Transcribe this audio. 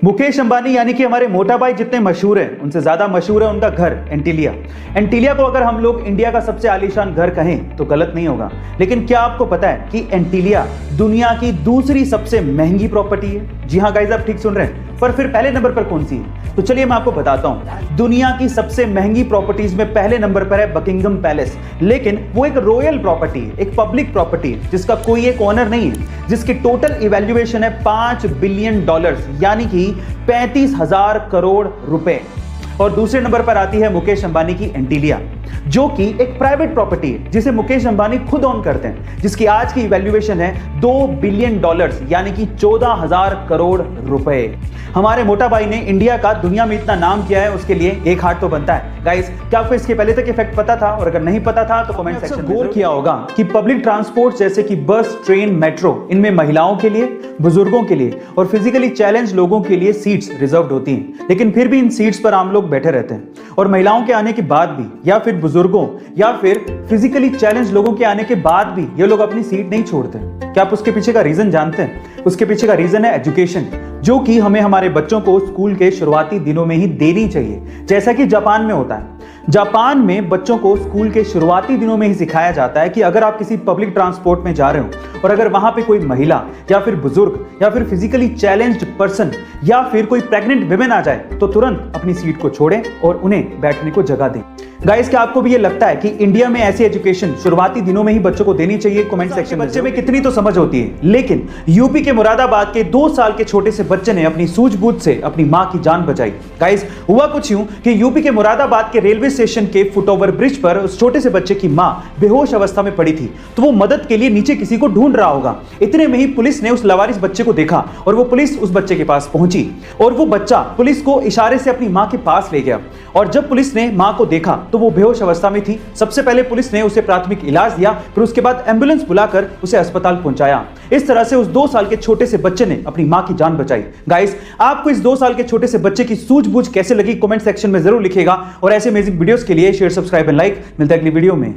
मुकेश अंबानी यानी कि हमारे मोटा भाई जितने मशहूर हैं उनसे ज्यादा मशहूर है उनका घर एंटीलिया। एंटीलिया को अगर हम लोग इंडिया का सबसे आलीशान घर कहें तो गलत नहीं होगा, लेकिन क्या आपको पता है कि एंटीलिया दुनिया की दूसरी सबसे महंगी प्रॉपर्टी है? जी हाँ गाइस, आप ठीक सुन रहे हैं। पर फिर पहले नंबर पर कौन सी है? तो चलिए मैं आपको बताता हूं। दुनिया की सबसे महंगी प्रॉपर्टीज में पहले नंबर पर है बकिंगम पैलेस, लेकिन वो एक रॉयल प्रॉपर्टी है, एक पब्लिक प्रॉपर्टी है जिसका कोई एक ओनर नहीं है, जिसकी टोटल इवैल्यूएशन है $5 बिलियन यानी कि 35,000 करोड़ रुपए। और दूसरे नंबर पर आती है मुकेश अंबानी की एंटीलिया, जो कि एक प्राइवेट प्रॉपर्टी है जिसे मुकेश अंबानी खुद ओन करते हैं, जिसकी आज की इवैल्यूएशन है $2 बिलियन यानी कि 14,000 करोड़ रुपए। हमारे मोटा भाई ने इंडिया का दुनिया में इतना नाम किया है, उसके लिए एक हार्ट तो बनता है। गाइस, क्या आपको इसके पहले तक इफेक्ट पता था? और अगर नहीं पता था तो कमेंट सेक्शन में गौर किया होगा कि पब्लिक ट्रांसपोर्ट जैसे कि बस, ट्रेन, मेट्रो, इनमें महिलाओं के लिए, बुजुर्गों के लिए और फिजिकली चैलेंज लोगों के लिए सीट्स रिजर्व्ड होती हैं, लेकिन फिर भी इन सीट्स पर आम लोग बैठे रहते हैं। और महिलाओं के आने के बाद भी, या फिर बुजुर्गों या फिर फिजिकली चैलेंज लोगों के आने के बाद भी ये लोग अपनी सीट नहीं छोड़ते। क्या आप उसके पीछे का रीजन जानते हैं? उसके पीछे का रीजन है एजुकेशन, जो कि हमें हमारे बच्चों को स्कूल के शुरुआती दिनों में ही देनी चाहिए, जैसा कि जापान में होता है। जापान में बच्चों को स्कूल के शुरुआती दिनों में ही सिखाया जाता है कि अगर आप किसी पब्लिक ट्रांसपोर्ट में जा रहे हो और अगर वहां पे कोई महिला या फिर बुजुर्ग या फिर फिजिकली चैलेंज्ड पर्सन या फिर कोई प्रेग्नेंट विमेन आ जाए तो तुरंत अपनी सीट को छोड़ें और उन्हें बैठने को जगह दें। गाइस, क्या आपको भी ये लगता है कि इंडिया में ऐसी एजुकेशन शुरुआती दिनों में ही बच्चों को देनी चाहिए? कमेंट सेक्शन में। बच्चे में कितनी तो समझ होती है, लेकिन यूपी के मुरादाबाद के 2 साल के छोटे से बच्चे ने अपनी सूझबूझ से अपनी मां की जान बचाई। गाइस, हुआ कुछ यूं कि यूपी के मुरादाबाद के रेलवे स्टेशन के फुटओवर ब्रिज पर उस छोटे से बच्चे की मां बेहोश अवस्था में पड़ी थी, तो वो मदद के लिए नीचे किसी को ढूंढ रहा होगा। इतने में ही पुलिस ने उस लवारिस बच्चे को देखा और वो पुलिस उस बच्चे के पास पहुंची और वो बच्चा पुलिस को इशारे से अपनी मां के पास ले गया। और जब पुलिस ने मां को देखा तो वो बेहोश अवस्था में थी। सबसे पहले पुलिस ने उसे प्राथमिक इलाज दिया, फिर उसके बाद एम्बुलेंस बुलाकर उसे अस्पताल पहुंचाया। इस तरह से उस 2 साल के छोटे से बच्चे ने अपनी मां की जान बचाई। गाइस, आपको इस 2 साल के छोटे से बच्चे की सूझबूझ कैसे लगी? कमेंट सेक्शन में जरूर लिखिएगा। और ऐसे अमेजिंग वीडियोस के लिए शेयर, सब्सक्राइब एंड लाइक। मिलता है अगली वीडियो में।